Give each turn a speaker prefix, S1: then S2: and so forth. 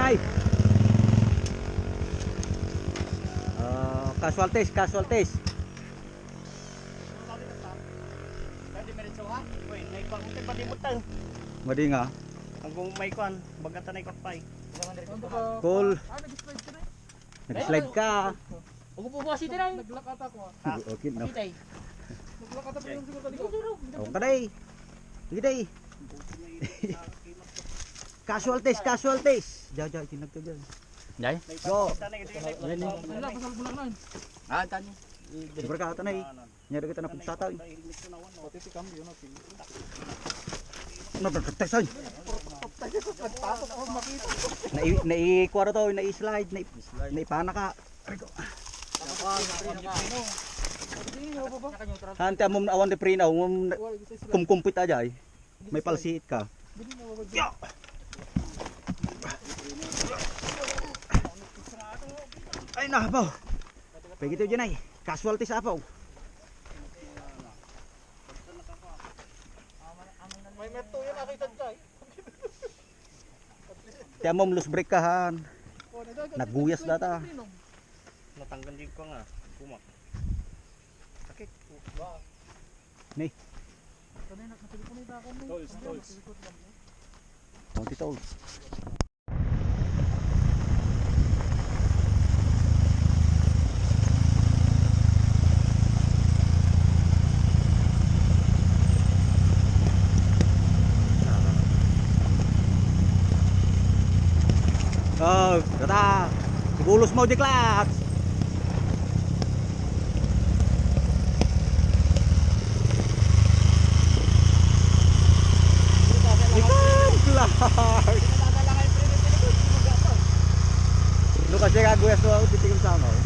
S1: Nay. Casualties, casualties. Madi nga.
S2: Ang may kwan, bagatan ay kakpay.
S1: Cool. Nag-slide ka.
S3: Huwag po ba si Tinay?
S4: Naglakata ko.
S1: Okay no.
S3: Tinay.
S4: Naglakata pa yung siguro talikod.
S1: Ako ka day. Sige day. Casualties, casualties. Jaja, tinag to dyan.
S2: Jay?
S1: Go.
S4: Wala, kasal ko lang na.
S2: Ah, tani.
S1: Siyempre ka ito na eh. Nyari kita na pagtataw.
S4: Pati si cambio na.
S1: Nagkaktasan. Nai-kuha na to, nai-slide, naipana ka. Hante mo na awan de prina, kumkumpit aja ay. May palsiit ka. Ay nahapaw. Pagito dyan ay, casualties apaw.
S4: May meto yan nakita dyan.
S1: Kaya mo loose break kahan. Nagguyas data.
S2: Natanggal din ko nga. Kumak. Sakit.
S1: Ni,
S4: Kanay nakatelepon ito ako.
S2: Tolls.
S1: konti tol. Oh, data. Sigulos mo di klats. Ikan klats. Lu kasi kaguyas to, titigil sama.